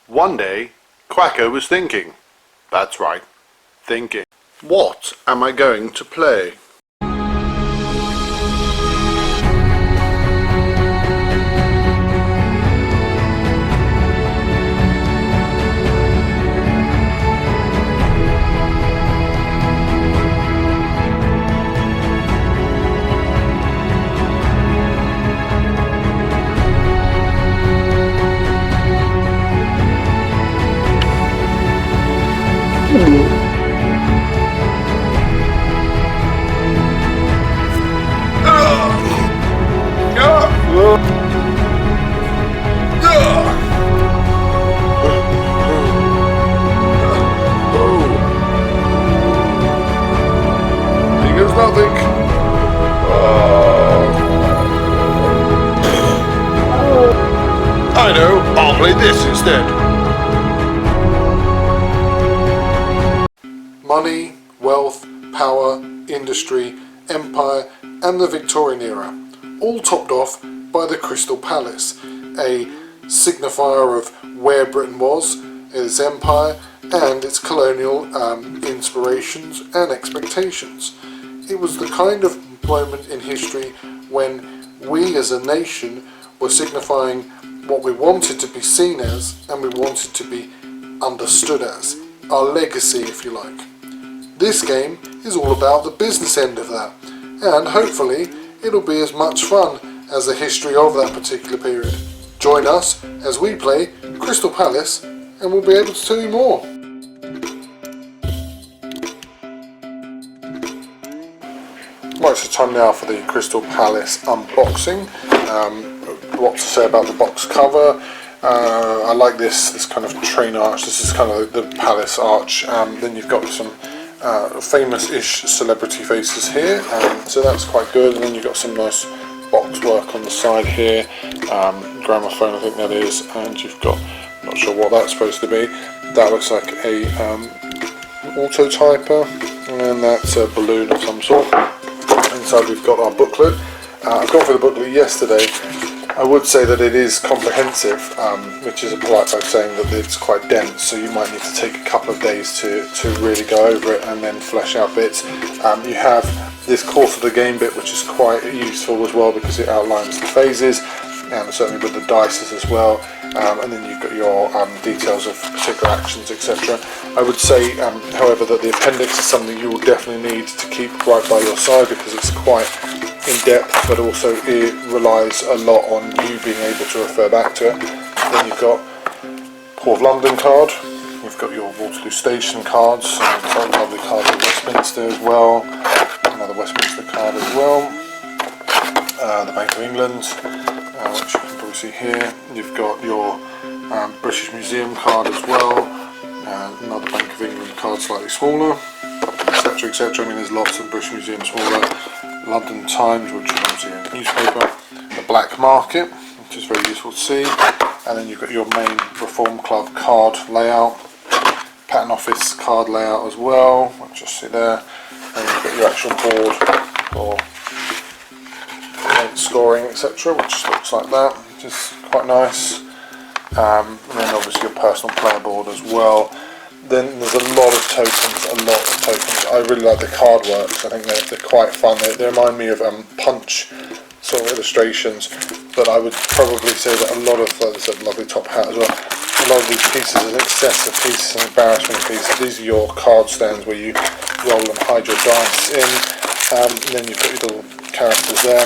One day, Quacker was thinking. That's right, thinking. What am I going to play? Nothing. I know, I'll play this instead. Money, wealth, power, industry, empire, and the Victorian era, all topped off by the Crystal Palace, a signifier of where Britain was, its empire, and its colonial inspirations and expectations. It was the kind of moment in history when we as a nation were signifying what we wanted to be seen as and we wanted to be understood as, our legacy if you like. This game is all about the business end of that, and hopefully it'll be as much fun as the history of that particular period. Join us as we play Crystal Palace and we'll be able to tell you more. Right, it's time now for the Crystal Palace unboxing. What to say about the box cover? I like this kind of train arch. This is kind of the palace arch. Then you've got some famous-ish celebrity faces here, so that's quite good. And then you've got some nice box work on the side here. Gramophone, I think that is, and you've got, not sure what that's supposed to be. That looks like a auto typer, and that's a balloon of some sort. Inside we've got our booklet. I've gone through the booklet yesterday. I would say that it is comprehensive, which is a polite way of saying that it's quite dense, so you might need to take a couple of days to really go over it and then flesh out bits. You have this course of the game bit, which is quite useful as well because it outlines the phases, and certainly with the dices as well, and then you've got your details of particular actions, etc. I would say, however, that the appendix is something you will definitely need to keep right by your side because it's quite in-depth, but also it relies a lot on you being able to refer back to it. Then you've got Port of London card, you've got your Waterloo Station cards, a lovely card of Westminster as well, another Westminster card as well, the Bank of England, which you can probably see here. You've got your British Museum card as well, another Bank of England card slightly smaller, etc, etc. I mean, there's lots of British Museum smaller. London Times, which is obviously a newspaper, the Black Market, which is very useful to see, and then you've got your main Reform Club card layout, Patent Office card layout as well, which you see there, and you've got your actual board for scoring, etc, which just looks like that, which is quite nice, and then obviously your personal player board as well. Then there's a lot of tokens. I really like the card works. I think they're quite fun. They remind me of Punch sort of illustrations, but I would probably say that a lot of, there's a lovely top hat as well, a lot of these pieces are excessive pieces, an embarrassment pieces. These are your card stands where you roll and hide your dice in, and then you've got your little characters there,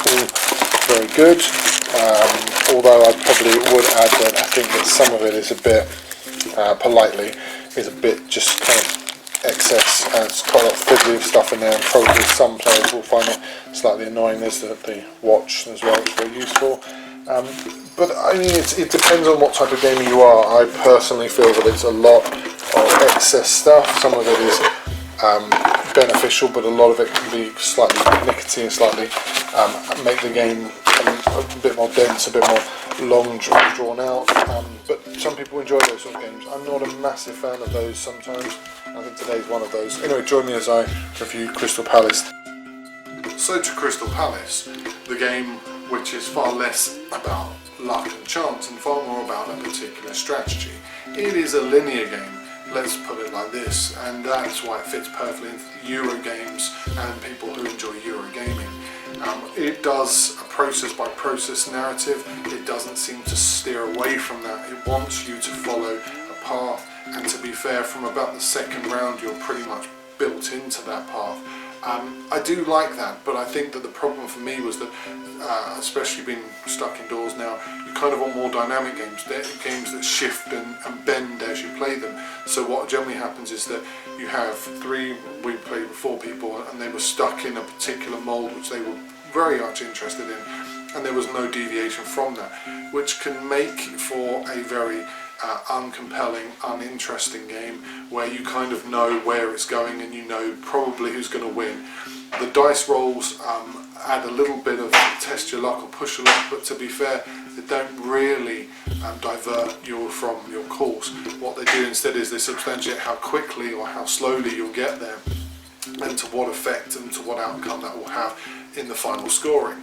all very good, although I probably would add that I think that some of it is a bit, politely, is a bit just kind of excess, and it's quite a lot of fiddly stuff in there, and probably some players will find it slightly annoying. There's the watch as well, which is very useful. But I mean, it depends on what type of game you are. I personally feel that it's a lot of excess stuff. Some of it is beneficial, but a lot of it can be slightly nickety and slightly make the game a bit more dense, a bit more long drawn out, but some people enjoy those sort of games. I'm not a massive fan of those sometimes. I think today's one of those. Anyway, join me as I review Crystal Palace. So to Crystal Palace, the game which is far less about luck and chance and far more about run a particular strategy. It is a linear game, let's put it like this, and that's why it fits perfectly into the Euro games and people who enjoy Euro gaming. It does a process by process narrative. It doesn't seem to steer away from that. It wants you to follow a path, and to be fair, from about the second round you're pretty much built into that path. I do like that, but I think that the problem for me was that, especially being stuck indoors now, you kind of want more dynamic games that shift and bend as you play them. So what generally happens is that you have we played with 4 people, and they were stuck in a particular mould which they were very much interested in, and there was no deviation from that, which can make for a very uncompelling, uninteresting game where you kind of know where it's going and you know probably who's going to win. The dice rolls add a little bit of test your luck or push your luck, but to be fair, they don't really divert you from your course. What they do instead is they substantiate how quickly or how slowly you'll get there, and to what effect and to what outcome that will have in the final scoring.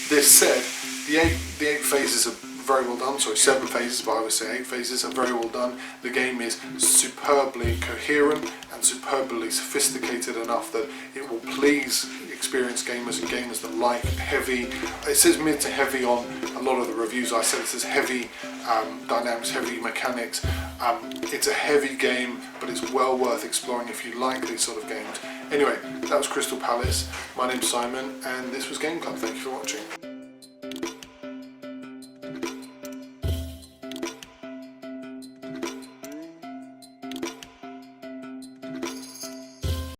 This said, the eight phases are very well done. Sorry, 7 phases, but I would say 8 phases are very well done. The game is superbly coherent and superbly sophisticated enough that it will please experienced gamers and gamers that like heavy. It says mid to heavy on a lot of the reviews. I said it says heavy dynamics, heavy mechanics. It's a heavy game, but it's well worth exploring if you like these sort of games. Anyway, that was Crystal Palace. My name's Simon, and this was Game Club. Thank you for watching.